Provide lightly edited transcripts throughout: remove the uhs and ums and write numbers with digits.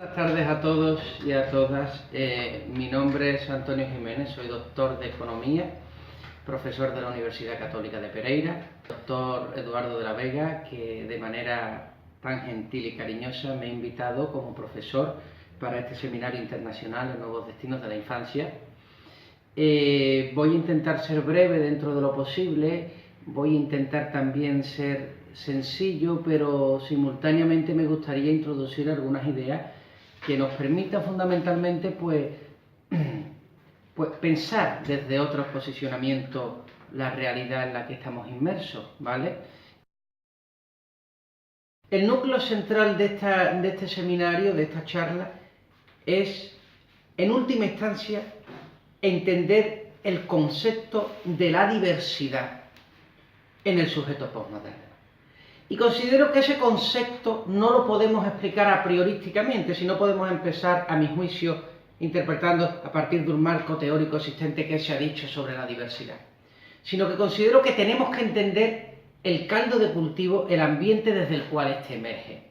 Buenas tardes a todos y a todas. Mi nombre es Antonio Jiménez, soy doctor de Economía, profesor de la Universidad Católica de Pereira, doctor Eduardo de la Vega, que de manera tan gentil y cariñosa me ha invitado como profesor para este seminario internacional de Nuevos Destinos de la Infancia. Voy a intentar ser breve dentro de lo posible, voy a intentar también ser sencillo, pero simultáneamente me gustaría introducir algunas ideas que nos permitan fundamentalmente pues pensar desde otros posicionamientos la realidad en la que estamos inmersos, ¿vale? El núcleo central de este seminario, de esta charla, es, en última instancia, entender el concepto de la diversidad en el sujeto postmoderno. Y considero que ese concepto no lo podemos explicar a priorísticamente, sino podemos empezar, a mi juicio, interpretando a partir de un marco teórico existente que se ha dicho sobre la diversidad. Sino que considero que tenemos que entender el caldo de cultivo, el ambiente desde el cual éste emerge.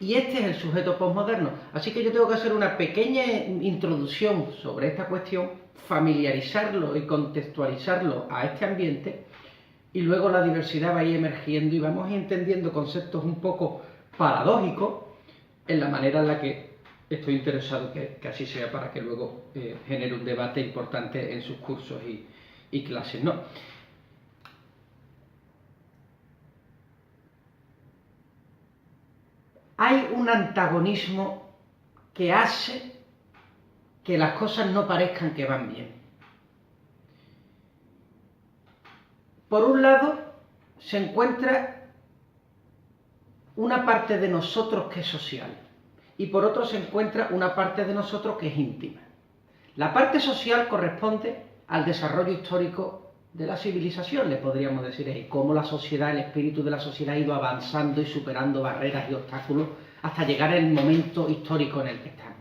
Y este es el sujeto postmoderno. Así que yo tengo que hacer una pequeña introducción sobre esta cuestión, familiarizarlo y contextualizarlo a este ambiente, y luego la diversidad va a ir emergiendo y vamos a ir entendiendo conceptos un poco paradójicos en la manera en la que estoy interesado que así sea, para que luego genere un debate importante en sus cursos y clases, ¿no? Hay un antagonismo que hace que las cosas no parezcan que van bien. Por un lado, se encuentra una parte de nosotros que es social y por otro se encuentra una parte de nosotros que es íntima. La parte social corresponde al desarrollo histórico de la civilización, le podríamos decir, y cómo la sociedad, el espíritu de la sociedad ha ido avanzando y superando barreras y obstáculos hasta llegar al momento histórico en el que estamos.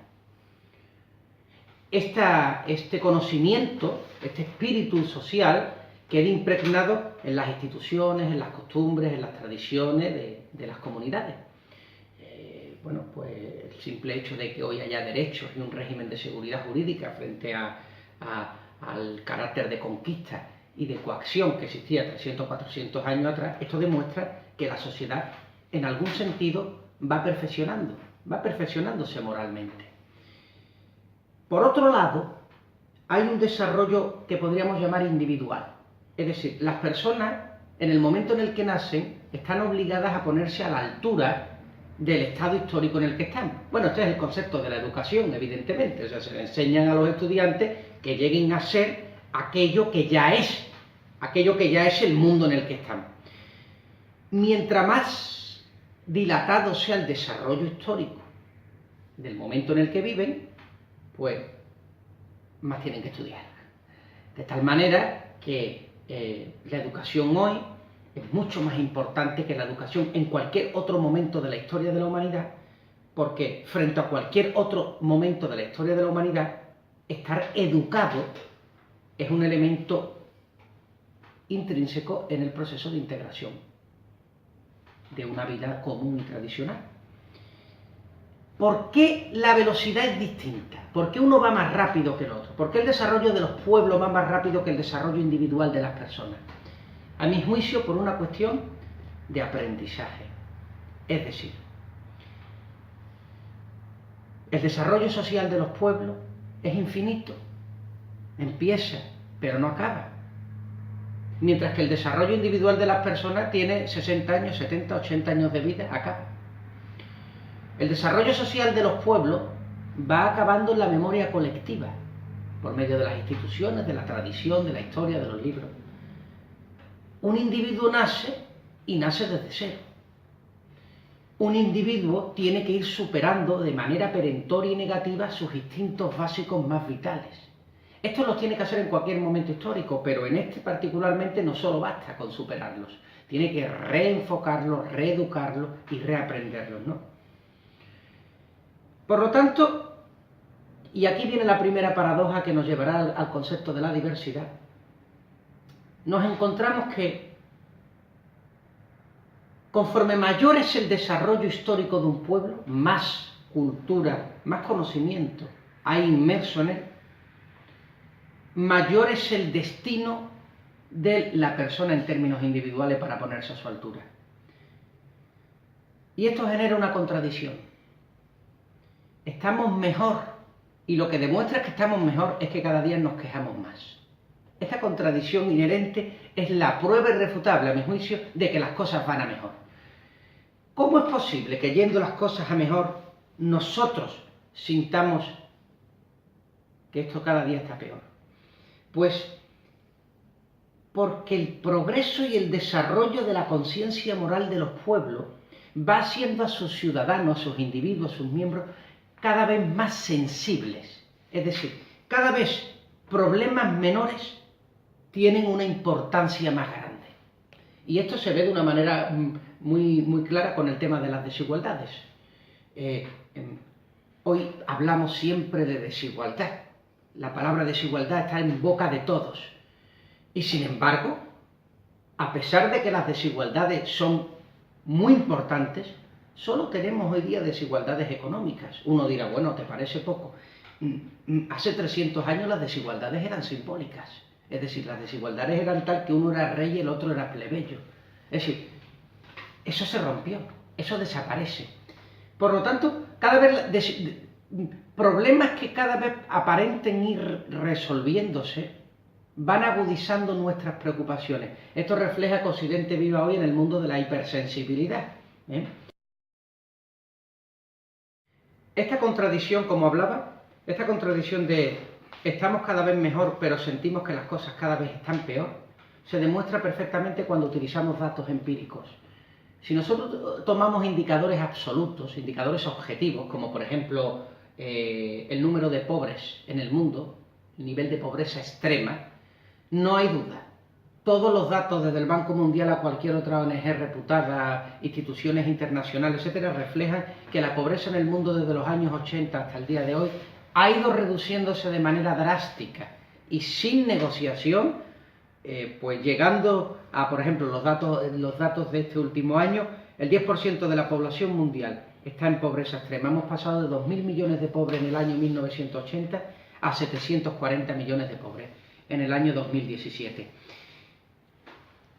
Este conocimiento, este espíritu social, queda impregnado en las instituciones, en las costumbres, en las tradiciones de las comunidades. Bueno, pues el simple hecho de que hoy haya derechos y un régimen de seguridad jurídica frente al carácter de conquista y de coacción que existía 300 o 400 años atrás, esto demuestra que la sociedad, en algún sentido, va perfeccionándose moralmente. Por otro lado, hay un desarrollo que podríamos llamar individual. Es decir, las personas, en el momento en el que nacen, están obligadas a ponerse a la altura del estado histórico en el que están. Bueno, este es el concepto de la educación, evidentemente. O sea, se le enseñan a los estudiantes que lleguen a ser aquello que ya es el mundo en el que están. Mientras más dilatado sea el desarrollo histórico del momento en el que viven, pues más tienen que estudiar. De tal manera que la educación hoy es mucho más importante que la educación en cualquier otro momento de la historia de la humanidad, porque frente a cualquier otro momento de la historia de la humanidad, estar educado es un elemento intrínseco en el proceso de integración de una vida común y tradicional. ¿Por qué la velocidad es distinta? ¿Por qué uno va más rápido que el otro? ¿Por qué el desarrollo de los pueblos va más rápido que el desarrollo individual de las personas? A mi juicio, por una cuestión de aprendizaje. Es decir, el desarrollo social de los pueblos es infinito. Empieza, pero no acaba. Mientras que el desarrollo individual de las personas tiene 60 años, 70, 80 años de vida, acaba. El desarrollo social de los pueblos va acabando en la memoria colectiva, por medio de las instituciones, de la tradición, de la historia, de los libros. Un individuo nace y nace desde cero. Un individuo tiene que ir superando de manera perentoria y negativa sus instintos básicos más vitales. Esto los tiene que hacer en cualquier momento histórico, pero en este particularmente no solo basta con superarlos, tiene que reenfocarlos, reeducarlos y reaprenderlos, ¿no? Por lo tanto, y aquí viene la primera paradoja que nos llevará al concepto de la diversidad, nos encontramos que conforme mayor es el desarrollo histórico de un pueblo, más cultura, más conocimiento hay inmerso en él, mayor es el destino de la persona en términos individuales para ponerse a su altura. Y esto genera una contradicción. Estamos mejor, y lo que demuestra que estamos mejor es que cada día nos quejamos más. Esta contradicción inherente es la prueba irrefutable, a mi juicio, de que las cosas van a mejor. ¿Cómo es posible que yendo las cosas a mejor, nosotros sintamos que esto cada día está peor? Pues porque el progreso y el desarrollo de la conciencia moral de los pueblos va haciendo a sus ciudadanos, a sus individuos, a sus miembros, cada vez más sensibles. Es decir, cada vez problemas menores tienen una importancia más grande. Y esto se ve de una manera muy clara con el tema de las desigualdades. Hoy hablamos siempre de desigualdad. La palabra desigualdad está en boca de todos. Y sin embargo, a pesar de que las desigualdades son muy importantes, solo tenemos hoy día desigualdades económicas. Uno dirá, bueno, ¿te parece poco? Hace 300 años las desigualdades eran simbólicas. Es decir, las desigualdades eran tal que uno era rey y el otro era plebeyo. Es decir, eso se rompió, eso desaparece. Por lo tanto, cada vez problemas que cada vez aparenten ir resolviéndose van agudizando nuestras preocupaciones. Esto refleja que Occidente viva hoy en el mundo de la hipersensibilidad. Esta contradicción, como hablaba, esta contradicción de estamos cada vez mejor, pero sentimos que las cosas cada vez están peor, se demuestra perfectamente cuando utilizamos datos empíricos. Si nosotros tomamos indicadores absolutos, indicadores objetivos, como por ejemplo el número de pobres en el mundo, el nivel de pobreza extrema, no hay duda. Todos los datos, desde el Banco Mundial a cualquier otra ONG reputada, instituciones internacionales, etcétera, reflejan que la pobreza en el mundo desde los años 80 hasta el día de hoy ha ido reduciéndose de manera drástica y sin negociación, pues llegando a, por ejemplo, los datos de este último año, el 10% de la población mundial está en pobreza extrema. Hemos pasado de 2.000 millones de pobres en el año 1980 a 740 millones de pobres en el año 2017.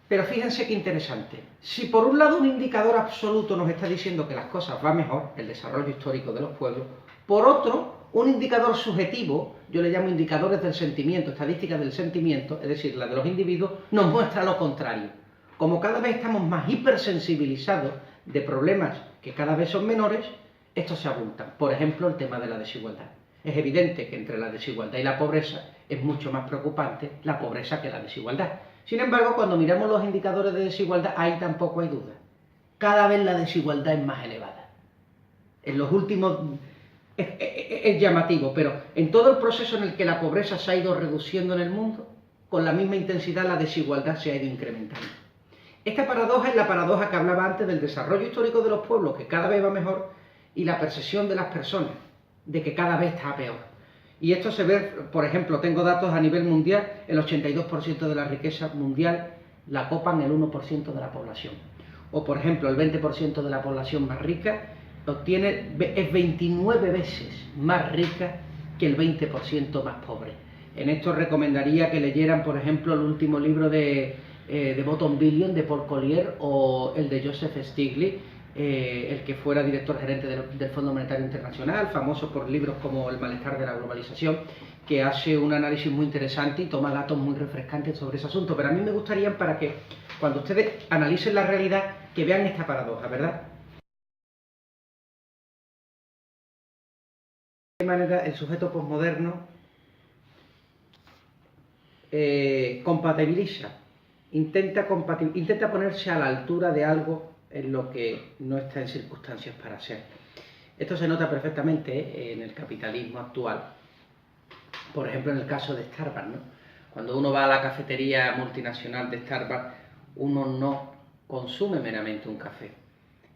Pero fíjense qué interesante. Si por un lado un indicador absoluto nos está diciendo que las cosas van mejor, el desarrollo histórico de los pueblos, por otro, un indicador subjetivo, yo le llamo indicadores del sentimiento, estadísticas del sentimiento, es decir, la de los individuos, nos muestra lo contrario. Como cada vez estamos más hipersensibilizados de problemas que cada vez son menores, estos se abultan. Por ejemplo, el tema de la desigualdad. Es evidente que entre la desigualdad y la pobreza es mucho más preocupante la pobreza que la desigualdad. Sin embargo, cuando miramos los indicadores de desigualdad, ahí tampoco hay duda. Cada vez la desigualdad es más elevada. En los últimos... Es llamativo, pero en todo el proceso en el que la pobreza se ha ido reduciendo en el mundo, con la misma intensidad la desigualdad se ha ido incrementando. Esta paradoja es la paradoja que hablaba antes del desarrollo histórico de los pueblos, que cada vez va mejor, y la percepción de las personas, de que cada vez está peor. Y esto se ve, por ejemplo, tengo datos a nivel mundial, el 82% de la riqueza mundial la copan el 1% de la población. O, por ejemplo, el 20% de la población más rica es 29 veces más rica que el 20% más pobre. En esto recomendaría que leyeran, por ejemplo, el último libro de Bottom Billion de Paul Collier o el de Joseph Stiglitz, el que fuera director gerente del Fondo Monetario Internacional, famoso por libros como El malestar de la globalización, que hace un análisis muy interesante y toma datos muy refrescantes sobre ese asunto. Pero a mí me gustaría, para que cuando ustedes analicen la realidad, que vean esta paradoja, ¿verdad? De qué manera el sujeto posmoderno compatibiliza, intenta ponerse a la altura de algo en lo que no está en circunstancias para ser. Esto se nota perfectamente en el capitalismo actual, por ejemplo en el caso de Starbucks, ¿no? Cuando uno va a la cafetería multinacional de Starbucks, uno no consume meramente un café.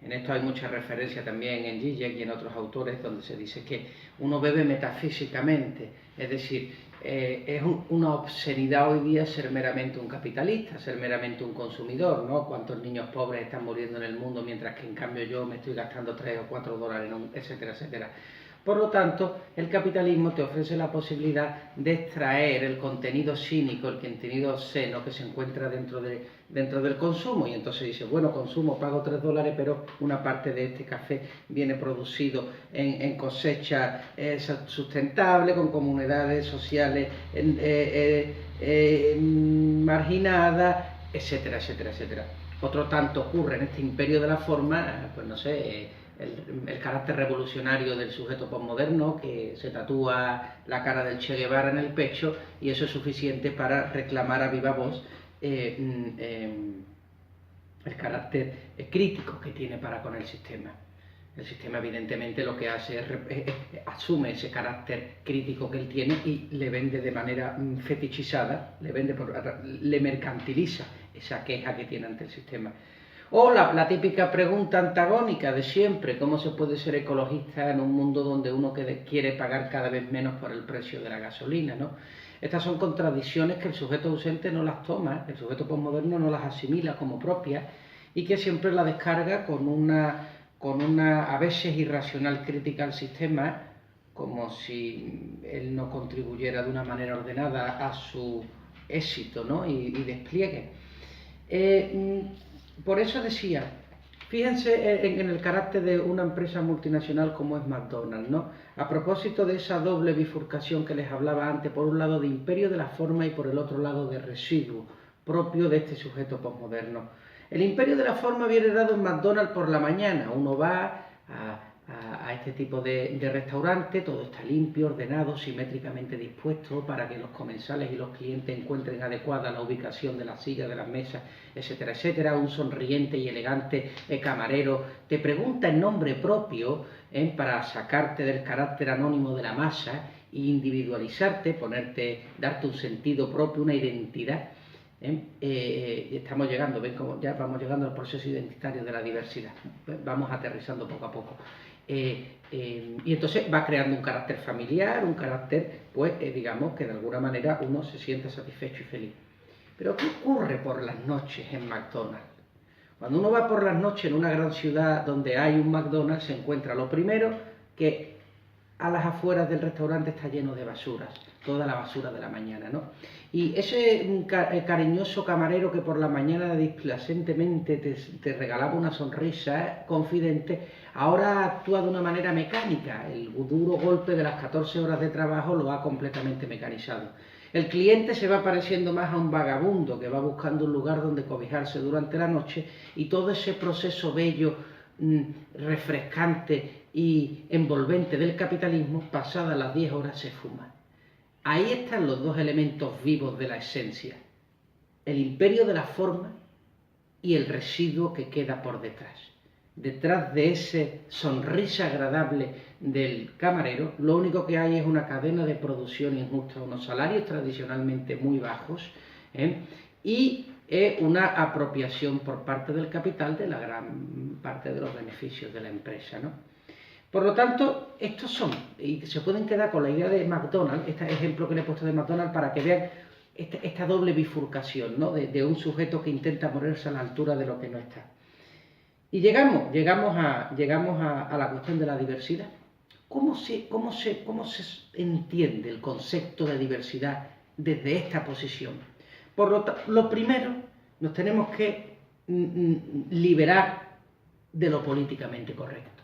En esto hay mucha referencia también en Zizek y en otros autores donde se dice que uno bebe metafísicamente, es decir, es una obscenidad hoy día ser meramente un capitalista, ser meramente un consumidor, ¿no? Cuántos niños pobres están muriendo en el mundo mientras que en cambio yo me estoy gastando 3 o 4 dólares, etcétera, etcétera. Por lo tanto, el capitalismo te ofrece la posibilidad de extraer el contenido cínico, el contenido obsceno que se encuentra dentro del consumo. Y entonces dice, bueno, consumo, pago 3 dólares, pero una parte de este café viene producido en cosecha sustentable, con comunidades sociales marginadas, etcétera, etcétera, etcétera. Otro tanto ocurre en este imperio de la forma, pues no sé, el carácter revolucionario del sujeto posmoderno que se tatúa la cara del Che Guevara en el pecho y eso es suficiente para reclamar a viva voz el carácter crítico que tiene para con el sistema. El sistema evidentemente lo que hace es asume ese carácter crítico que él tiene y le vende de manera fetichizada, le mercantiliza esa queja que tiene ante el sistema. O la típica pregunta antagónica de siempre, ¿cómo se puede ser ecologista en un mundo donde uno quiere pagar cada vez menos por el precio de la gasolina, ¿no? Estas son contradicciones que el sujeto ausente no las toma, el sujeto posmoderno no las asimila como propias y que siempre la descarga con una a veces irracional crítica al sistema, como si él no contribuyera de una manera ordenada a su éxito, ¿no? y despliegue. Por eso decía, fíjense en el carácter de una empresa multinacional como es McDonald's, ¿no? A propósito de esa doble bifurcación que les hablaba antes, por un lado de imperio de la forma y por el otro lado de residuo propio de este sujeto posmoderno. El imperio de la forma viene dado en McDonald's por la mañana. Uno va a este tipo de restaurante, todo está limpio, ordenado, simétricamente dispuesto para que los comensales y los clientes encuentren adecuada la ubicación de las sillas, de las mesas, etcétera, etcétera. Un sonriente y elegante camarero te pregunta en nombre propio para sacarte del carácter anónimo de la masa e individualizarte, darte un sentido propio, una identidad. Estamos llegando, ven cómo ya vamos llegando al proceso identitario de la diversidad, vamos aterrizando poco a poco. Y entonces va creando un carácter familiar, un carácter, pues digamos que de alguna manera uno se siente satisfecho y feliz. Pero ¿qué ocurre por las noches en McDonald's? Cuando uno va por las noches en una gran ciudad donde hay un McDonald's, se encuentra lo primero que a las afueras del restaurante está lleno de basuras, toda la basura de la mañana, ¿no? Y ese cariñoso camarero que por la mañana displacentemente te regalaba una sonrisa confidente, ahora actúa de una manera mecánica. El duro golpe de las 14 horas de trabajo lo ha completamente mecanizado. El cliente se va pareciendo más a un vagabundo que va buscando un lugar donde cobijarse durante la noche y todo ese proceso bello, refrescante y envolvente del capitalismo, pasadas las 10 horas se fuma. Ahí están los dos elementos vivos de la esencia, el imperio de la forma y el residuo que queda por detrás. Detrás de esa sonrisa agradable del camarero, lo único que hay es una cadena de producción injusta, unos salarios tradicionalmente muy bajos, y una apropiación por parte del capital de la gran parte de los beneficios de la empresa, ¿no? Por lo tanto, estos son, y se pueden quedar con la idea de McDonald's, este ejemplo que le he puesto de McDonald's para que vean esta doble bifurcación, ¿no? de un sujeto que intenta ponerse a la altura de lo que no está. Y llegamos a la cuestión de la diversidad. ¿Cómo se entiende el concepto de diversidad desde esta posición? Lo primero, nos tenemos que liberar de lo políticamente correcto.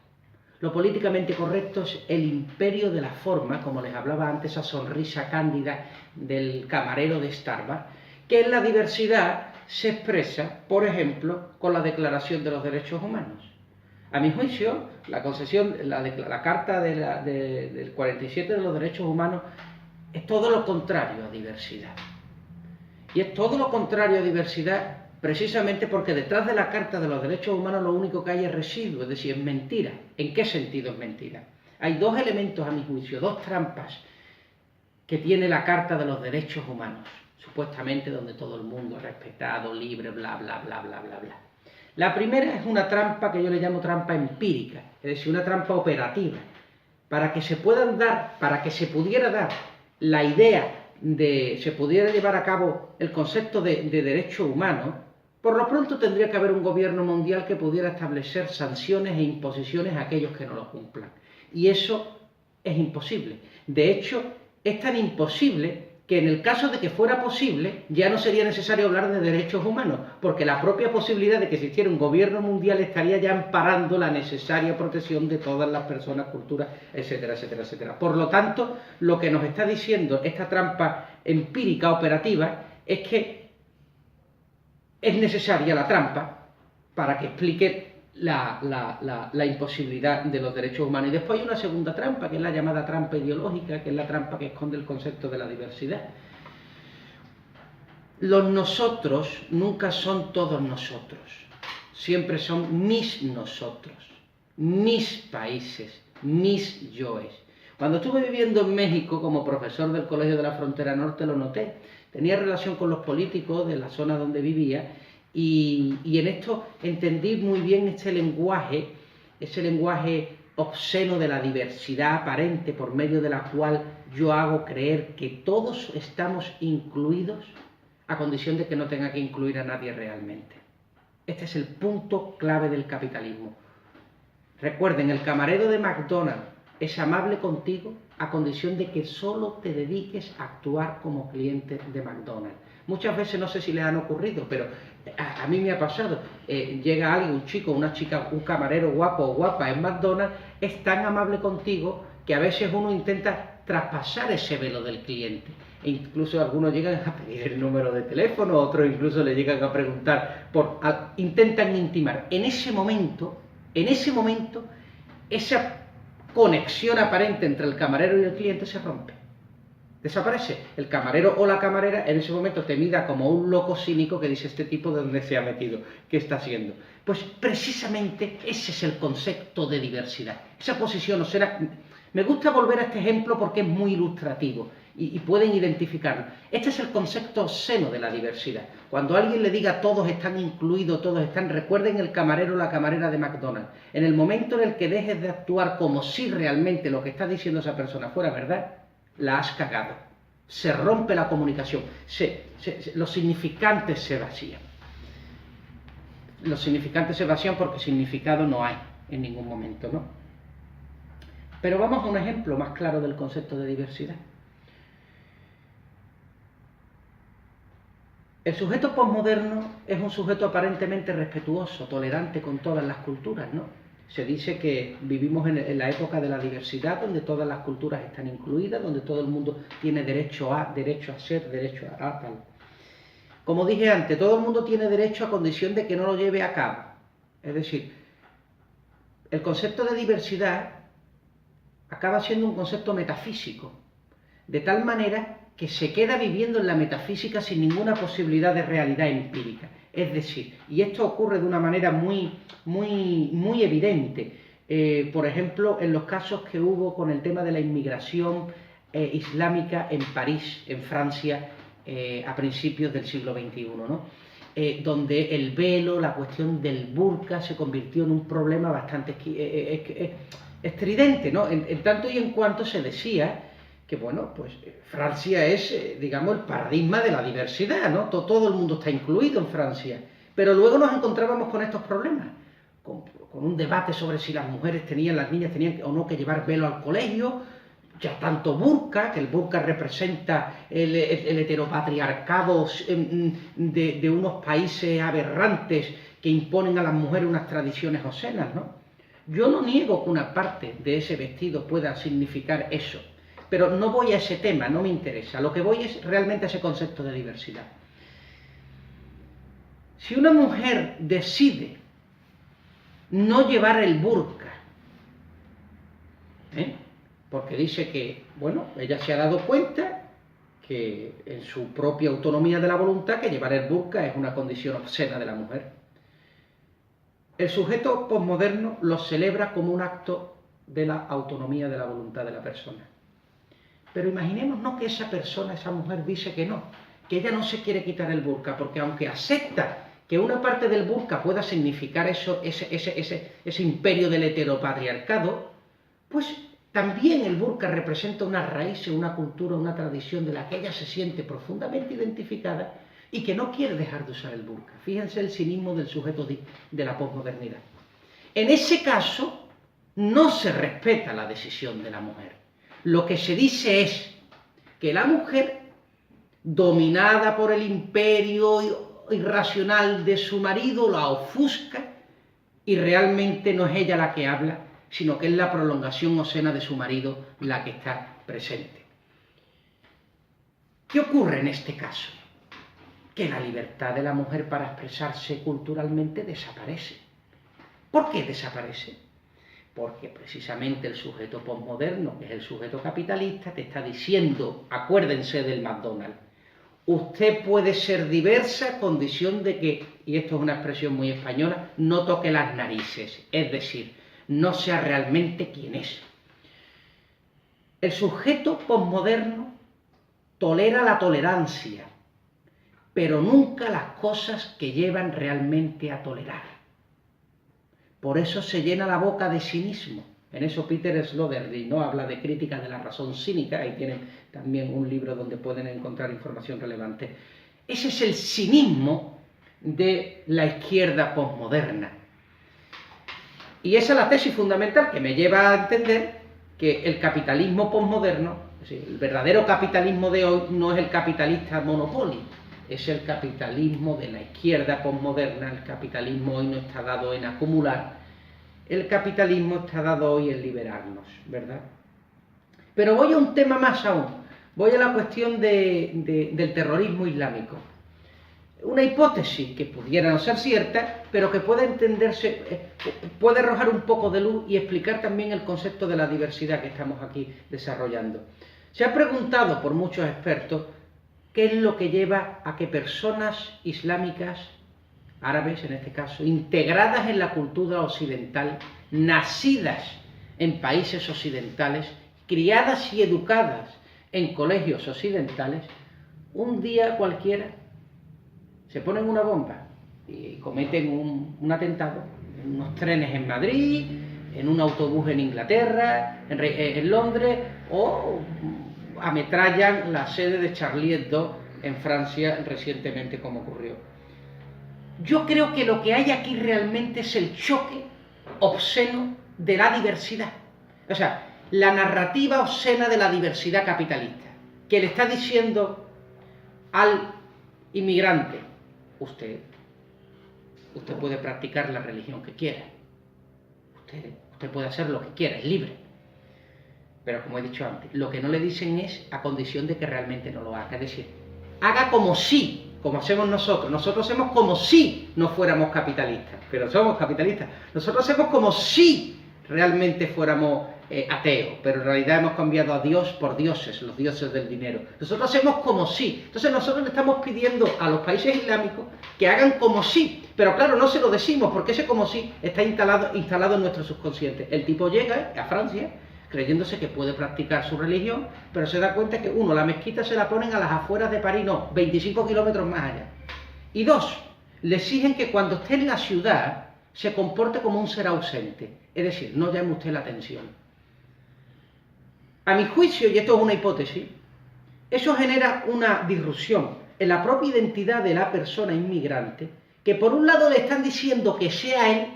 Lo políticamente correcto es el imperio de la forma, como les hablaba antes, esa sonrisa cándida del camarero de Starbucks, que en la diversidad se expresa, por ejemplo, con la Declaración de los Derechos Humanos. A mi juicio, la Carta del 47 de los Derechos Humanos es todo lo contrario a diversidad. Y es todo lo contrario a diversidad precisamente porque detrás de la Carta de los Derechos Humanos lo único que hay es residuo, es decir, es mentira. ¿En qué sentido es mentira? Hay dos elementos, a mi juicio, dos trampas que tiene la Carta de los Derechos Humanos, supuestamente donde todo el mundo es respetado, libre, bla, bla, bla, bla, bla, bla. La primera es una trampa que yo le llamo trampa empírica, es decir, una trampa operativa, para que se pudiera dar la idea se pudiera llevar a cabo el concepto de derecho humano, por lo pronto tendría que haber un gobierno mundial que pudiera establecer sanciones e imposiciones a aquellos que no lo cumplan. Y eso es imposible. De hecho, es tan imposible que en el caso de que fuera posible, ya no sería necesario hablar de derechos humanos, porque la propia posibilidad de que existiera un gobierno mundial estaría ya amparando la necesaria protección de todas las personas, culturas, etcétera, etcétera, etcétera. Por lo tanto, lo que nos está diciendo esta trampa empírica operativa es que es necesaria la trampa para que explique la imposibilidad de los derechos humanos. Y después hay una segunda trampa, que es la llamada trampa ideológica, que es la trampa que esconde el concepto de la diversidad. Los nosotros nunca son todos nosotros, siempre son mis nosotros, mis países, mis yoes. Cuando estuve viviendo en México como profesor del Colegio de la Frontera Norte lo noté. Tenía relación con los políticos de la zona donde vivía y en esto entendí muy bien ese lenguaje obsceno de la diversidad aparente por medio de la cual yo hago creer que todos estamos incluidos a condición de que no tenga que incluir a nadie realmente. Este es el punto clave del capitalismo. Recuerden, el camarero de McDonald's es amable contigo a condición de que solo te dediques a actuar como cliente de McDonald's. Muchas veces, no sé si les han ocurrido, pero a mí me ha pasado. Llega alguien, un chico, una chica, un camarero guapo o guapa en McDonald's, es tan amable contigo que a veces uno intenta traspasar ese velo del cliente. E incluso algunos llegan a pedir el número de teléfono, otros incluso le llegan a preguntar, intentan intimar. En ese momento, esa conexión aparente entre el camarero y el cliente se rompe. Desaparece. El camarero o la camarera en ese momento te mira como un loco cínico que dice: este tipo de dónde se ha metido, ¿qué está haciendo? Pues precisamente ese es el concepto de diversidad. Esa posición no será... Me gusta volver a este ejemplo porque es muy ilustrativo y pueden identificarlo. Este es el concepto obsceno de la diversidad. Cuando alguien le diga todos están incluidos, todos están, recuerden el camarero o la camarera de McDonald's. En el momento en el que dejes de actuar como si realmente lo que está diciendo esa persona fuera verdad, la has cagado. Se rompe la comunicación, los significantes se vacían. Los significantes se vacían porque significado no hay en ningún momento, ¿no? Pero vamos a un ejemplo más claro del concepto de diversidad. El sujeto posmoderno es un sujeto aparentemente respetuoso, tolerante con todas las culturas, ¿no? Se dice que vivimos en la época de la diversidad, donde todas las culturas están incluidas, donde todo el mundo tiene derecho a ser, derecho a tal. Como dije antes, todo el mundo tiene derecho a condición de que no lo lleve a cabo. Es decir, el concepto de diversidad acaba siendo un concepto metafísico, de tal manera que se queda viviendo en la metafísica sin ninguna posibilidad de realidad empírica. Es decir, y esto ocurre de una manera muy evidente, por ejemplo, en los casos que hubo con el tema de la inmigración islámica en París, en Francia, a principios del siglo XXI, ¿no? Donde el velo, la cuestión del burka se convirtió en un problema bastante estridente, ¿no? En tanto y en cuanto se decía que, bueno, pues Francia es, digamos, el paradigma de la diversidad, ¿no? Todo el mundo está incluido en Francia. Pero luego nos encontrábamos con estos problemas, con un debate sobre si las niñas tenían o no que llevar velo al colegio, ya tanto burka, que el burka representa el heteropatriarcado de unos países aberrantes que imponen a las mujeres unas tradiciones obscenas, ¿no? Yo no niego que una parte de ese vestido pueda significar eso, pero no voy a ese tema, no me interesa. Lo que voy es realmente a ese concepto de diversidad. Si una mujer decide no llevar el burka, porque dice que, bueno, ella se ha dado cuenta que en su propia autonomía de la voluntad que llevar el burka es una condición obscena de la mujer. El sujeto posmoderno lo celebra como un acto de la autonomía de la voluntad de la persona. Pero imaginémonos que esa persona, esa mujer, dice que no, que ella no se quiere quitar el burka, porque aunque acepta que una parte del burka pueda significar ese imperio del heteropatriarcado, pues también el burka representa una raíz, una cultura, una tradición de la que ella se siente profundamente identificada y que no quiere dejar de usar el burka. Fíjense el cinismo del sujeto de la posmodernidad. En ese caso, no se respeta la decisión de la mujer. Lo que se dice es que la mujer, dominada por el imperio irracional de su marido, la ofusca y realmente no es ella la que habla, sino que es la prolongación obscena de su marido la que está presente. ¿Qué ocurre en este caso? Que la libertad de la mujer para expresarse culturalmente desaparece. ¿Por qué desaparece? Porque precisamente el sujeto posmoderno, que es el sujeto capitalista, te está diciendo, acuérdense del McDonald's, usted puede ser diversa a condición de que, y esto es una expresión muy española, no toque las narices, es decir, no sea realmente quien es. El sujeto posmoderno tolera la tolerancia, pero nunca las cosas que llevan realmente a tolerar. Por eso se llena la boca de cinismo. En eso Peter Sloterdijk no habla de crítica de la razón cínica, ahí tienen también un libro donde pueden encontrar información relevante. Ese es el cinismo de la izquierda posmoderna. Y esa es la tesis fundamental que me lleva a entender que el capitalismo posmoderno, es decir, el verdadero capitalismo de hoy no es el capitalista monopolio, es el capitalismo de la izquierda posmoderna. El capitalismo hoy no está dado en acumular, el capitalismo está dado hoy en liberarnos, ¿verdad? Pero voy a un tema más aún, voy a la cuestión del terrorismo islámico. Una hipótesis que pudiera no ser cierta, pero que puede entenderse, puede arrojar un poco de luz y explicar también el concepto de la diversidad que estamos aquí desarrollando. Se ha preguntado por muchos expertos qué es lo que lleva a que personas islámicas, árabes en este caso, integradas en la cultura occidental, nacidas en países occidentales, criadas y educadas en colegios occidentales, un día cualquiera se ponen una bomba y cometen un atentado en unos trenes en Madrid, en un autobús en Inglaterra, en Londres, o ametrallan la sede de Charlie Hebdo en Francia recientemente, como ocurrió. Yo creo que lo que hay aquí realmente es el choque obsceno de la diversidad. O sea, la narrativa obscena de la diversidad capitalista, que le está diciendo al inmigrante, usted puede practicar la religión que quiera, usted puede hacer lo que quiera, es libre. Pero como he dicho antes, lo que no le dicen es a condición de que realmente no lo haga. Es decir, haga como si, como hacemos nosotros. Nosotros hacemos como si no fuéramos capitalistas, pero somos capitalistas. Nosotros hacemos como si realmente fuéramos ateos, pero en realidad hemos cambiado a Dios por dioses, los dioses del dinero. Nosotros hacemos como si. Entonces nosotros le estamos pidiendo a los países islámicos que hagan como si. Pero claro, no se lo decimos porque ese como si está instalado en nuestro subconsciente. El tipo llega a Francia creyéndose que puede practicar su religión, pero se da cuenta que, uno, la mezquita se la ponen a las afueras de París, no, 25 kilómetros más allá. Y dos, le exigen que cuando esté en la ciudad se comporte como un ser ausente, es decir, no llame usted la atención. A mi juicio, y esto es una hipótesis, eso genera una disrupción en la propia identidad de la persona inmigrante, que por un lado le están diciendo que sea él,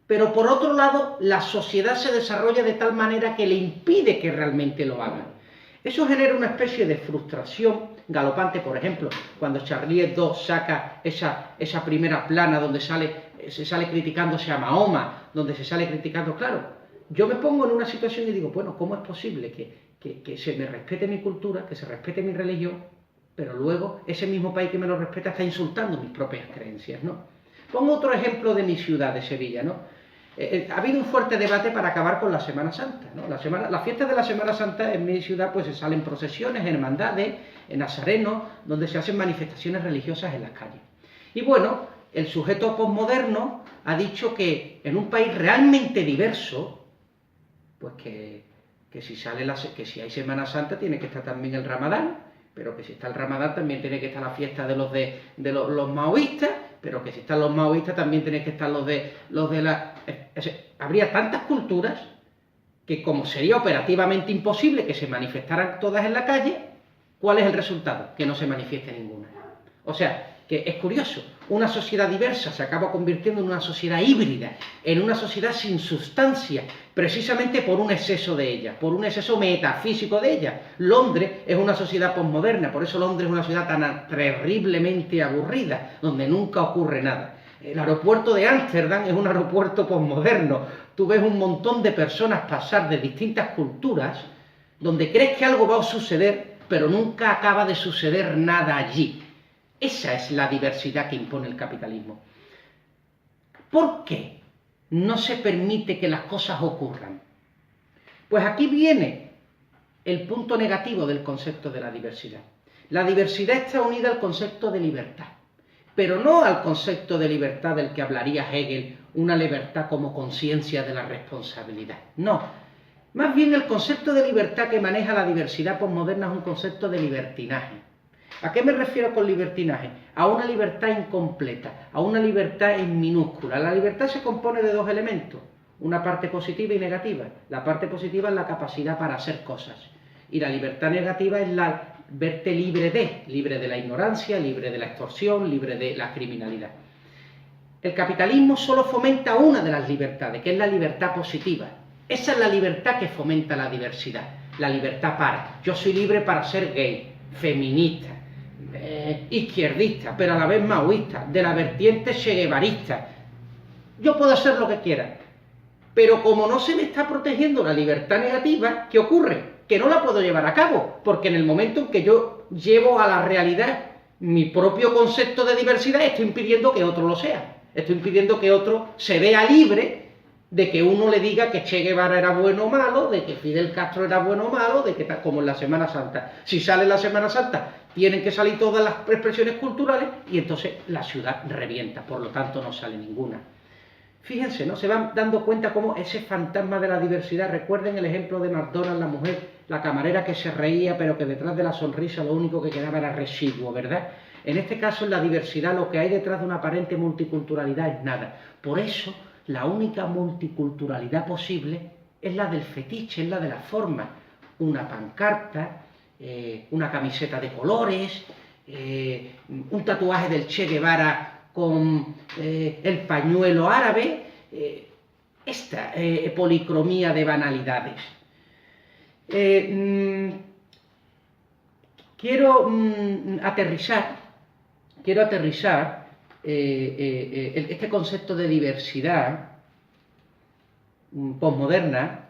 pero por otro lado la sociedad se desarrolla de tal manera que le impide que realmente lo hagan. Eso genera una especie de frustración galopante. Por ejemplo, cuando Charlie Hebdo saca esa primera plana donde se sale criticándose a Mahoma, donde se sale criticando, claro, yo me pongo en una situación y digo, bueno, ¿cómo es posible que se me respete mi cultura, que se respete mi religión, pero luego ese mismo país que me lo respeta está insultando mis propias creencias, ¿no? Pongo otro ejemplo de mi ciudad, de Sevilla, ¿no? Ha habido un fuerte debate para acabar con la Semana Santa, ¿no? Las fiestas de la Semana Santa en mi ciudad pues se salen procesiones, hermandades, en nazarenos, donde se hacen manifestaciones religiosas en las calles. Y bueno, el sujeto posmoderno ha dicho que en un país realmente diverso, pues que si hay Semana Santa tiene que estar también el Ramadán, pero que si está el Ramadán también tiene que estar la fiesta de los maoístas, pero que si están los maoístas también tienen que estar los de la... Habría tantas culturas que como sería operativamente imposible que se manifestaran todas en la calle, ¿cuál es el resultado? Que no se manifieste ninguna. O sea, que es curioso, una sociedad diversa se acaba convirtiendo en una sociedad híbrida, en una sociedad sin sustancia, precisamente por un exceso de ella, por un exceso metafísico de ella. Londres es una sociedad posmoderna, por eso Londres es una ciudad tan terriblemente aburrida, donde nunca ocurre nada. El aeropuerto de Ámsterdam es un aeropuerto posmoderno. Tú ves un montón de personas pasar de distintas culturas, donde crees que algo va a suceder, pero nunca acaba de suceder nada allí. Esa es la diversidad que impone el capitalismo. ¿Por qué no se permite que las cosas ocurran? Pues aquí viene el punto negativo del concepto de la diversidad. La diversidad está unida al concepto de libertad, pero no al concepto de libertad del que hablaría Hegel, una libertad como conciencia de la responsabilidad. No, más bien el concepto de libertad que maneja la diversidad posmoderna es un concepto de libertinaje. ¿A qué me refiero con libertinaje? A una libertad incompleta, a una libertad en minúscula. La libertad se compone de dos elementos, una parte positiva y negativa. La parte positiva es la capacidad para hacer cosas, y la libertad negativa es la verte libre de la ignorancia, libre de la extorsión, libre de la criminalidad. El capitalismo solo fomenta una de las libertades, que es la libertad positiva. Esa es la libertad que fomenta la diversidad, la libertad para. Yo soy libre para ser gay, feminista, izquierdista, pero a la vez maoísta, de la vertiente cheguevarista. Yo puedo hacer lo que quiera, pero como no se me está protegiendo la libertad negativa, ¿qué ocurre? Que no la puedo llevar a cabo, porque en el momento en que yo llevo a la realidad mi propio concepto de diversidad, estoy impidiendo que otro lo sea. Estoy impidiendo que otro se vea libre de que uno le diga que Che Guevara era bueno o malo, de que Fidel Castro era bueno o malo, de que como en la Semana Santa. Si sale la Semana Santa, tienen que salir todas las expresiones culturales y entonces la ciudad revienta, por lo tanto no sale ninguna. Fíjense, ¿no? Se van dando cuenta cómo ese fantasma de la diversidad, recuerden el ejemplo de McDonald's, la mujer, la camarera que se reía, pero que detrás de la sonrisa lo único que quedaba era residuo, ¿verdad? En este caso, en la diversidad, lo que hay detrás de una aparente multiculturalidad es nada. Por eso, la única multiculturalidad posible es la del fetiche, es la de la forma. Una pancarta, una camiseta de colores, un tatuaje del Che Guevara con el pañuelo árabe, esta policromía de banalidades. Quiero aterrizar este concepto de diversidad posmoderna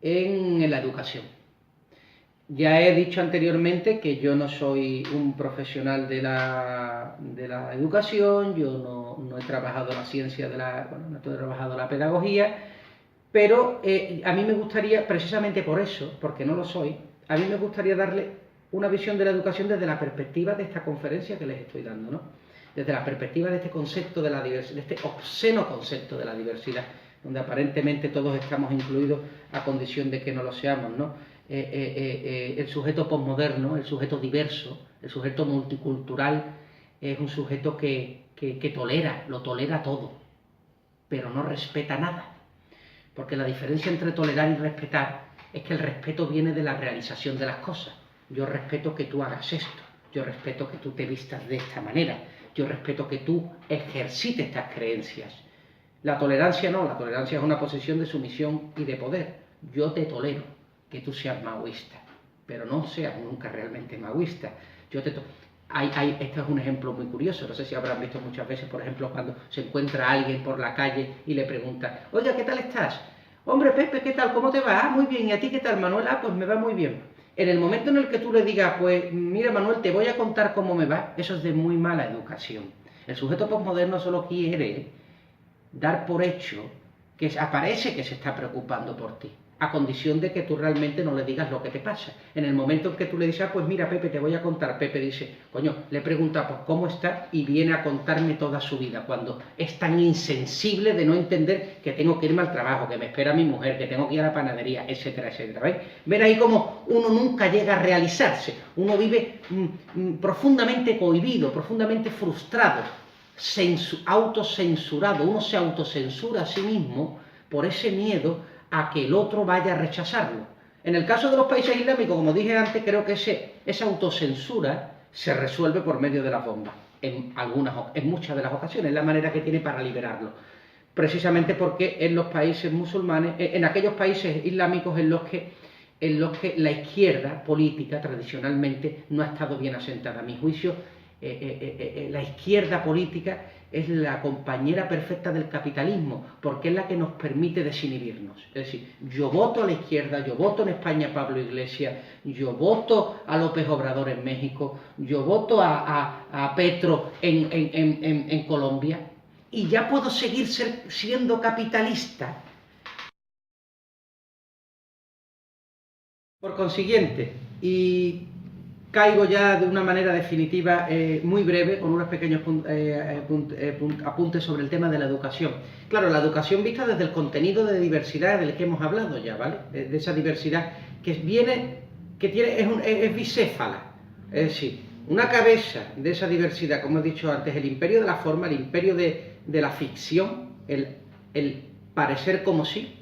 en la educación. Ya he dicho anteriormente que yo no soy un profesional de la educación, yo no he trabajado la ciencia no he trabajado la pedagogía, pero a mí me gustaría, precisamente por eso, porque no lo soy, a mí me gustaría darle una visión de la educación desde la perspectiva de esta conferencia que les estoy dando, ¿no? Desde la perspectiva de este concepto de la diversidad, de este obsceno concepto de la diversidad, donde aparentemente todos estamos incluidos a condición de que no lo seamos, ¿no? El sujeto posmoderno, el sujeto diverso, el sujeto multicultural, es un sujeto que lo tolera todo, pero no respeta nada. Porque la diferencia entre tolerar y respetar es que el respeto viene de la realización de las cosas. Yo respeto que tú hagas esto, yo respeto que tú te vistas de esta manera, yo respeto que tú ejercites estas creencias. La tolerancia no, la tolerancia es una posición de sumisión y de poder. Yo te tolero que tú seas maoísta, pero no seas nunca realmente maoísta. Esto es un ejemplo muy curioso, no sé si habrán visto muchas veces, por ejemplo, cuando se encuentra a alguien por la calle y le pregunta, oiga, ¿qué tal estás? Hombre, Pepe, ¿qué tal? ¿Cómo te va? Ah, muy bien. ¿Y a ti qué tal, Manuel? Ah, pues me va muy bien. En el momento en el que tú le digas, pues mira, Manuel, te voy a contar cómo me va, eso es de muy mala educación. El sujeto posmoderno solo quiere dar por hecho que aparece que se está preocupando por ti, a condición de que tú realmente no le digas lo que te pasa. En el momento en que tú le dices, ah, pues mira, Pepe, te voy a contar, Pepe dice, coño, le pregunta, pues ¿cómo está? Y viene a contarme toda su vida, cuando es tan insensible de no entender que tengo que irme al trabajo, que me espera mi mujer, que tengo que ir a la panadería, etcétera, etcétera. ¿Veis? Ver ahí cómo uno nunca llega a realizarse, uno vive profundamente cohibido, profundamente frustrado, autocensurado, uno se autocensura a sí mismo por ese miedo a que el otro vaya a rechazarlo. En el caso de los países islámicos, como dije antes, creo que esa autocensura se resuelve por medio de las bombas, en muchas de las ocasiones, es la manera que tiene para liberarlo. Precisamente porque en los países musulmanes, en aquellos países islámicos en los que la izquierda política tradicionalmente no ha estado bien asentada. A mi juicio, la izquierda política es la compañera perfecta del capitalismo, porque es la que nos permite desinhibirnos. Es decir, yo voto a la izquierda, yo voto en España a Pablo Iglesias, yo voto a López Obrador en México, yo voto a Petro en Colombia, y ya puedo seguir siendo capitalista. Por consiguiente, y caigo ya de una manera definitiva, muy breve, con unos pequeños apuntes sobre el tema de la educación. Claro, la educación vista desde el contenido de diversidad del que hemos hablado ya, ¿vale? De esa diversidad es bicéfala, es decir, una cabeza de esa diversidad, como he dicho antes, el imperio de la forma, el imperio de la ficción, el parecer como sí,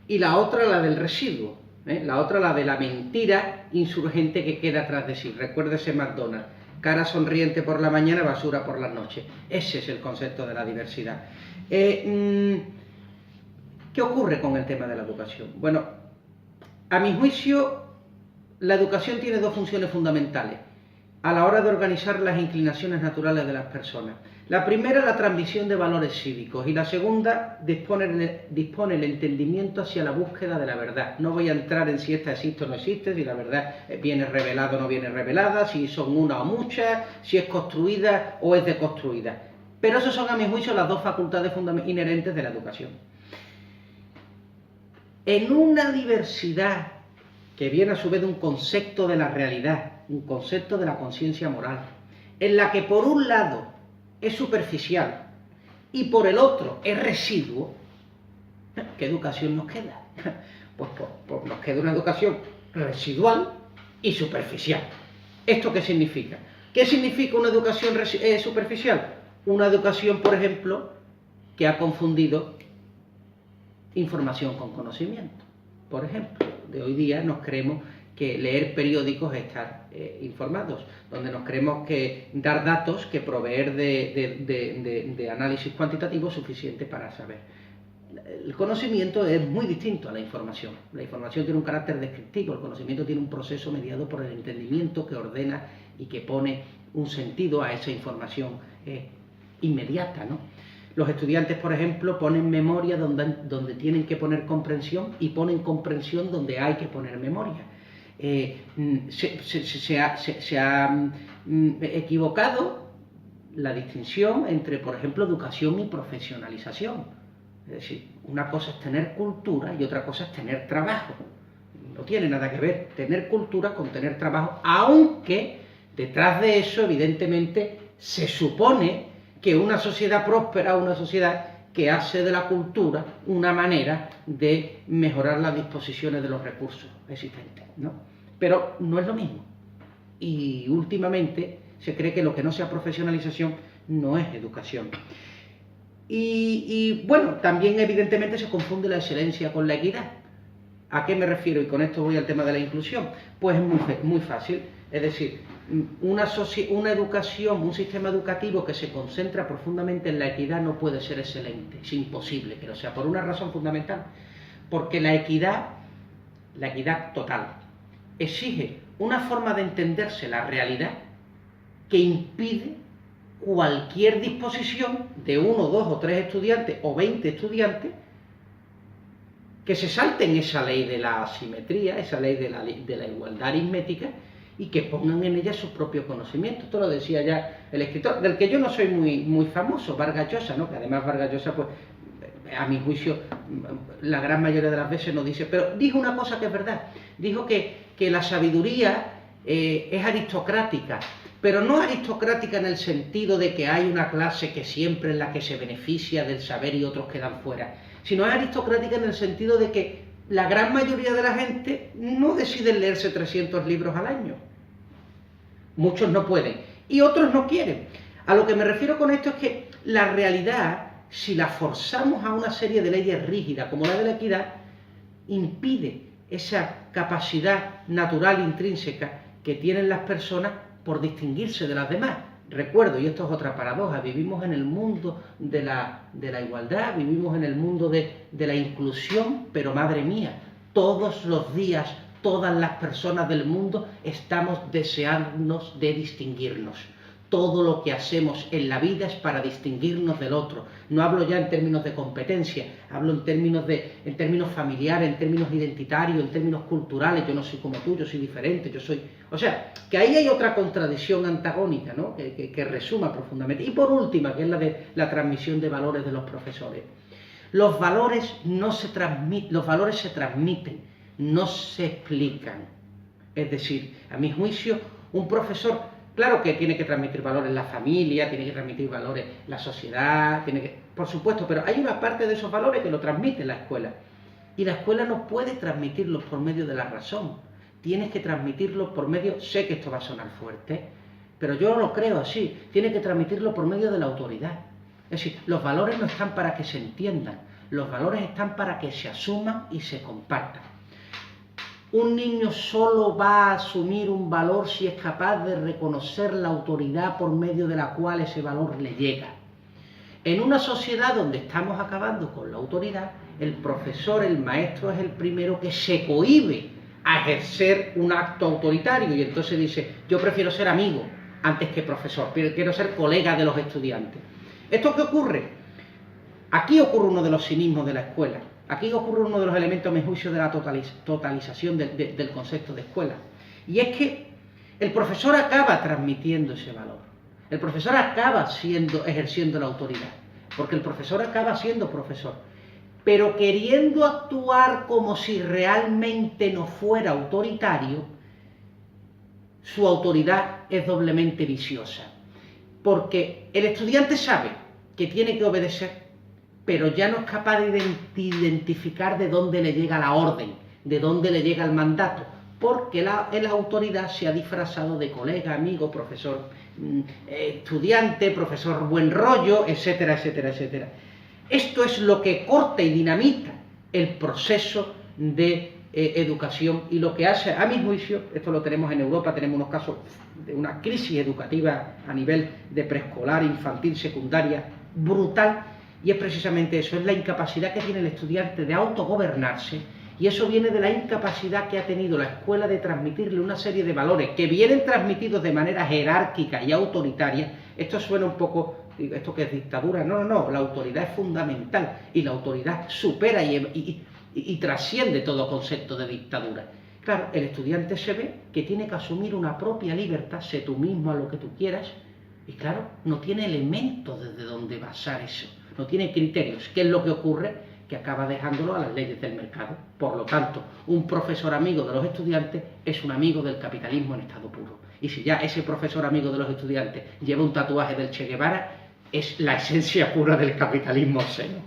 y la otra la del residuo. La otra, la de la mentira insurgente que queda atrás de sí. Recuérdese McDonald's, cara sonriente por la mañana, basura por la noche. Ese es el concepto de la diversidad. ¿Qué ocurre con el tema de la educación? Bueno, a mi juicio, la educación tiene dos funciones fundamentales a la hora de organizar las inclinaciones naturales de las personas. La primera, la transmisión de valores cívicos, y la segunda, dispone el entendimiento hacia la búsqueda de la verdad. No voy a entrar en si esta existe o no existe, si la verdad viene revelada o no viene revelada, si son una o muchas, si es construida o es deconstruida. Pero esas son, a mi juicio, las dos facultades inherentes de la educación. En una diversidad que viene a su vez de un concepto de la realidad, un concepto de la conciencia moral, en la que por un lado es superficial y por el otro es residuo, ¿qué educación nos queda? Pues nos queda una educación residual y superficial. ¿Esto qué significa? ¿Qué significa una educación superficial? Una educación, por ejemplo, que ha confundido información con conocimiento. Por ejemplo, de hoy día nos creemos que leer periódicos es estar informados, donde nos creemos que dar datos, que proveer de análisis cuantitativo suficiente para saber. El conocimiento es muy distinto a la información. La información tiene un carácter descriptivo, el conocimiento tiene un proceso mediado por el entendimiento que ordena y que pone un sentido a esa información inmediata, ¿no? Los estudiantes, por ejemplo, ponen memoria donde tienen que poner comprensión y ponen comprensión donde hay que poner memoria. Se ha equivocado la distinción entre, por ejemplo, educación y profesionalización. Es decir, una cosa es tener cultura y otra cosa es tener trabajo. No tiene nada que ver tener cultura con tener trabajo, aunque detrás de eso, evidentemente, se supone que una sociedad próspera, una sociedad que hace de la cultura una manera de mejorar las disposiciones de los recursos existentes, ¿no? Pero no es lo mismo. Y últimamente se cree que lo que no sea profesionalización no es educación. Y bueno, también evidentemente se confunde la excelencia con la equidad. ¿A qué me refiero? Y con esto voy al tema de la inclusión. Pues es muy fácil. Es decir, una educación, un sistema educativo que se concentra profundamente en la equidad no puede ser excelente. Es imposible que lo sea, por una razón fundamental. Porque la equidad total, exige una forma de entenderse la realidad que impide cualquier disposición de 1, 2 o 3 estudiantes o 20 estudiantes que se salten esa ley de la asimetría, esa ley de la igualdad aritmética y que pongan en ella sus propios conocimientos. Esto lo decía ya el escritor, del que yo no soy muy famoso, Vargas Llosa, ¿no? Que además Vargas Llosa, pues, a mi juicio, la gran mayoría de las veces no dice, pero dijo una cosa que es verdad, dijo que la sabiduría es aristocrática, pero no aristocrática en el sentido de que hay una clase que siempre es la que se beneficia del saber y otros quedan fuera, sino es aristocrática en el sentido de que la gran mayoría de la gente no decide leerse 300 libros al año. Muchos no pueden y otros no quieren. A lo que me refiero con esto es que la realidad, si la forzamos a una serie de leyes rígidas como la de la equidad, impide esa capacidad natural intrínseca que tienen las personas por distinguirse de las demás. Recuerdo, y esto es otra paradoja, vivimos en el mundo de la igualdad, vivimos en el mundo de la inclusión, pero madre mía, todos los días, todas las personas del mundo estamos deseándonos de distinguirnos. Todo lo que hacemos en la vida es para distinguirnos del otro. No hablo ya en términos de competencia, hablo en términos familiares, en términos identitarios, en términos culturales. Yo no soy como tú, yo soy diferente, yo soy... O sea, que ahí hay otra contradicción antagónica, ¿no? que resuma profundamente. Y por última, que es la de la transmisión de valores de los profesores. Los valores se transmiten, no se explican. Es decir, a mi juicio, un profesor, claro que tiene que transmitir valores la familia, tiene que transmitir valores la sociedad, por supuesto, pero hay una parte de esos valores que lo transmite la escuela. Y la escuela no puede transmitirlos por medio de la razón. Tienes que transmitirlos por medio, sé que esto va a sonar fuerte, pero yo lo creo así, tienes que transmitirlo por medio de la autoridad. Es decir, los valores no están para que se entiendan, los valores están para que se asuman y se compartan. Un niño solo va a asumir un valor si es capaz de reconocer la autoridad por medio de la cual ese valor le llega. En una sociedad donde estamos acabando con la autoridad, el profesor, el maestro es el primero que se cohíbe a ejercer un acto autoritario y entonces dice, yo prefiero ser amigo antes que profesor, quiero ser colega de los estudiantes. ¿Esto qué ocurre? Aquí ocurre uno de los cinismos de la escuela. Aquí ocurre uno de los elementos, a mi juicio, de la totalización del concepto de escuela. Y es que el profesor acaba transmitiendo ese valor. El profesor acaba ejerciendo la autoridad. Porque el profesor acaba siendo profesor. Pero queriendo actuar como si realmente no fuera autoritario, su autoridad es doblemente viciosa. Porque el estudiante sabe que tiene que obedecer, pero ya no es capaz de identificar de dónde le llega la orden, de dónde le llega el mandato, porque la autoridad se ha disfrazado de colega, amigo, profesor, estudiante, profesor buen rollo, etcétera, etcétera, etcétera. Esto es lo que corta y dinamita el proceso de educación y lo que hace, a mi juicio, esto lo tenemos en Europa, tenemos unos casos de una crisis educativa a nivel de preescolar, infantil, secundaria, brutal. Y es precisamente eso, es la incapacidad que tiene el estudiante de autogobernarse, y eso viene de la incapacidad que ha tenido la escuela de transmitirle una serie de valores que vienen transmitidos de manera jerárquica y autoritaria. Esto suena un poco, ¿esto qué es dictadura? No, la autoridad es fundamental y la autoridad supera y trasciende todo concepto de dictadura. Claro, el estudiante se ve que tiene que asumir una propia libertad, sé tú mismo a lo que tú quieras, y claro, no tiene elementos desde donde basar eso. No tiene criterios. ¿Qué es lo que ocurre? Que acaba dejándolo a las leyes del mercado. Por lo tanto, un profesor amigo de los estudiantes es un amigo del capitalismo en estado puro. Y si ya ese profesor amigo de los estudiantes lleva un tatuaje del Che Guevara, es la esencia pura del capitalismo obsceno.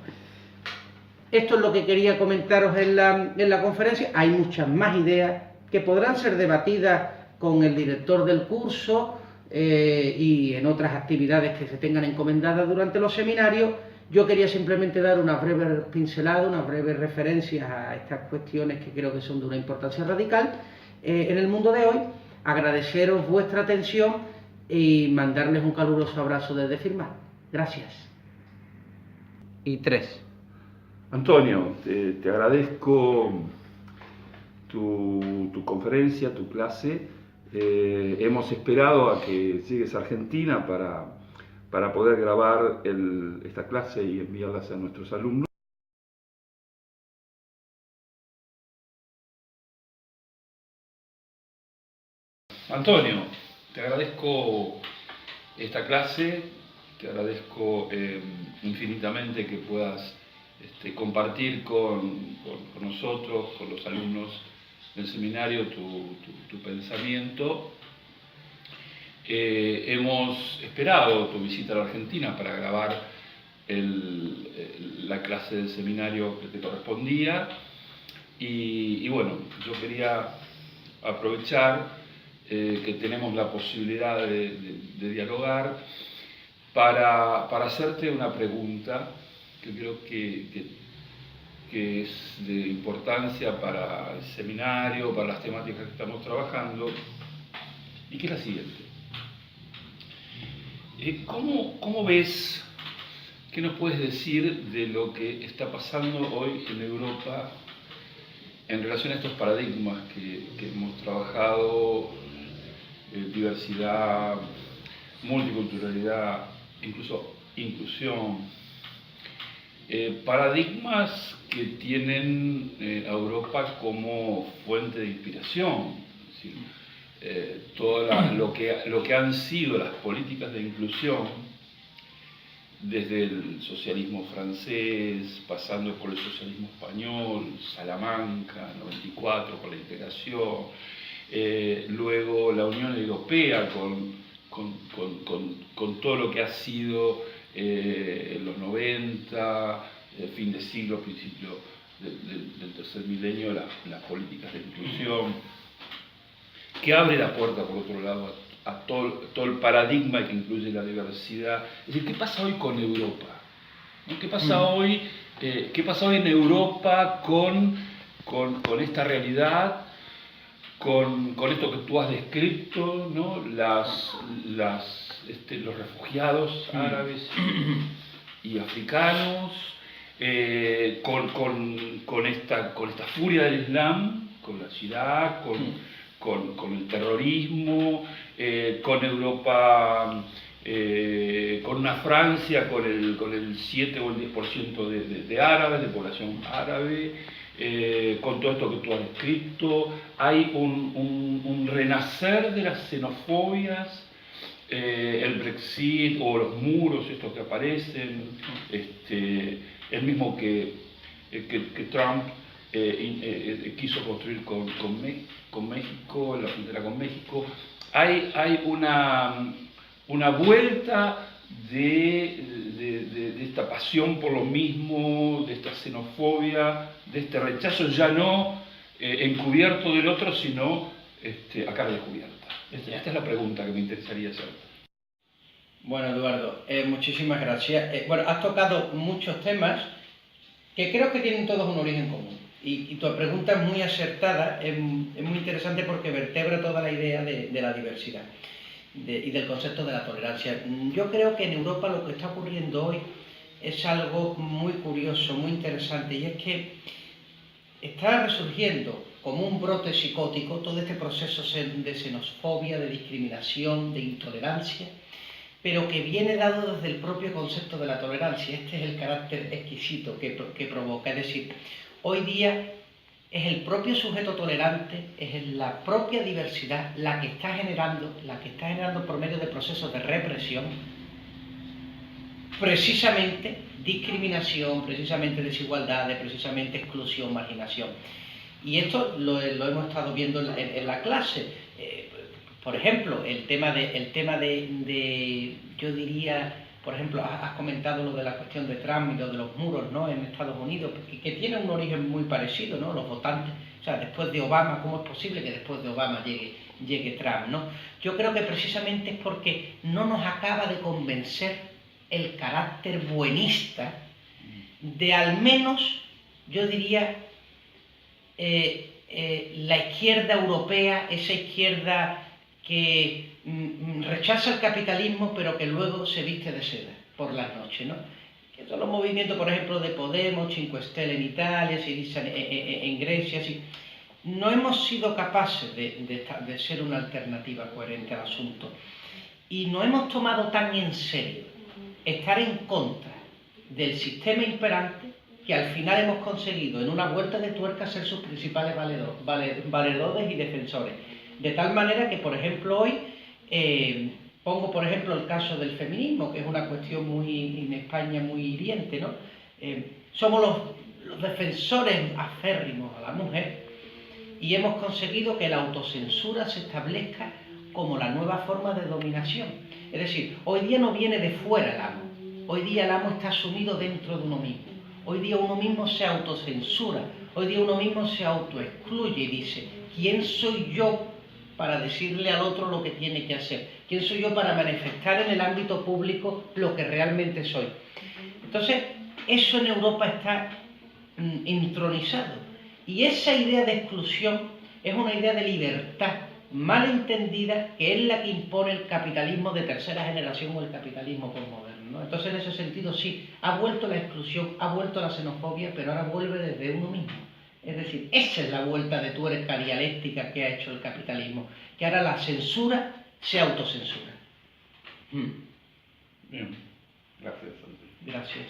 Esto es lo que quería comentaros en la conferencia. Hay muchas más ideas que podrán ser debatidas con el director del curso y en otras actividades que se tengan encomendadas durante los seminarios. Yo quería simplemente dar una breve pincelada, unas breves referencias a estas cuestiones que creo que son de una importancia radical en el mundo de hoy, agradeceros vuestra atención y mandarles un caluroso abrazo desde Firmat. Gracias. Y 3. Antonio, te agradezco tu conferencia, tu clase. Hemos esperado a que llegues a Argentina para poder grabar esta clase y enviarlas a nuestros alumnos. Antonio, te agradezco esta clase, te agradezco infinitamente que puedas compartir con nosotros, con los alumnos del seminario, tu pensamiento. Hemos esperado tu visita a la Argentina para grabar la clase del seminario que te correspondía y bueno, yo quería aprovechar que tenemos la posibilidad de dialogar para hacerte una pregunta que creo que que es de importancia para el seminario, para las temáticas que estamos trabajando, y que es la siguiente. ¿Cómo ves, qué nos puedes decir de lo que está pasando hoy en Europa en relación a estos paradigmas que hemos trabajado, diversidad, multiculturalidad, incluso inclusión, paradigmas que tienen a Europa como fuente de inspiración? Es decir, todo lo que han sido las políticas de inclusión, desde el socialismo francés, pasando por el socialismo español, Salamanca, 94, con la integración, luego la Unión Europea con todo lo que ha sido en los 90, fin de siglo, principio del tercer milenio, las políticas de inclusión, que abre la puerta, por otro lado, a todo el paradigma que incluye la diversidad. Es decir, ¿qué pasa hoy con Europa? ¿No? ¿Qué pasa hoy en Europa con esta realidad, con esto que tú has descrito, ¿no? Los refugiados árabes y africanos, con esta furia del Islam, con la Shia, con el terrorismo, con Europa, con una Francia con el 7 o el 10% de árabes, de población árabe, con todo esto que tú has descrito. Hay un renacer de las xenofobias, el Brexit o los muros estos que aparecen, el mismo que Trump quiso construir con México, en la frontera con México. Hay una vuelta de esta pasión por lo mismo, de esta xenofobia, de este rechazo ya no encubierto del otro, sino a cara descubierta. Esta es la pregunta que me interesaría hacer. Bueno, Eduardo, muchísimas gracias. Bueno, has tocado muchos temas que creo que tienen todos un origen común. Y tu pregunta es muy acertada, es muy interesante porque vertebra toda la idea de la diversidad y del concepto de la tolerancia. Yo creo que en Europa lo que está ocurriendo hoy es algo muy curioso, muy interesante, y es que está resurgiendo como un brote psicótico todo este proceso de xenofobia, de discriminación, de intolerancia, pero que viene dado desde el propio concepto de la tolerancia. Este es el carácter exquisito que provoca. Es decir, hoy día es el propio sujeto tolerante, es la propia diversidad la que está generando por medio de procesos de represión, precisamente discriminación, precisamente desigualdades, precisamente exclusión, marginación. Y esto lo hemos estado viendo en la clase. Por ejemplo, el tema de, yo diría, por ejemplo, has comentado lo de la cuestión de Trump y lo de los muros, ¿no?, en Estados Unidos, que tiene un origen muy parecido, ¿no?, los votantes. O sea, después de Obama, ¿cómo es posible que después de Obama llegue Trump, ¿no? Yo creo que precisamente es porque no nos acaba de convencer el carácter buenista de, al menos, yo diría, la izquierda europea, esa izquierda que rechaza el capitalismo pero que luego se viste de seda por las noches, ¿no? Que son los movimientos, por ejemplo, de Podemos, Cinque Stelle en Italia, Syriza en Grecia, así. No hemos sido capaces de ser una alternativa coherente al asunto, y no hemos tomado tan en serio estar en contra del sistema imperante, que al final hemos conseguido en una vuelta de tuerca ser sus principales valedores y defensores. De tal manera que, por ejemplo, hoy pongo por ejemplo el caso del feminismo, que es una cuestión en España muy hiriente, ¿no? Somos los defensores aférrimos a la mujer, y hemos conseguido que la autocensura se establezca como la nueva forma de dominación. Es decir, hoy día no viene de fuera el amo, hoy día el amo está asumido dentro de uno mismo. Hoy día uno mismo se autocensura, hoy día uno mismo se autoexcluye y dice: ¿quién soy yo para decirle al otro lo que tiene que hacer? ¿Quién soy yo para manifestar en el ámbito público lo que realmente soy? Entonces, eso en Europa está entronizado. Y esa idea de exclusión es una idea de libertad mal entendida, que es la que impone el capitalismo de tercera generación o el capitalismo postmoderno, ¿no? Entonces, en ese sentido, sí, ha vuelto la exclusión, ha vuelto la xenofobia, pero ahora vuelve desde uno mismo. Es decir, esa es la vuelta de tuerca dialéctica que ha hecho el capitalismo, que ahora la censura se autocensura. Bien, gracias, Santi. Gracias.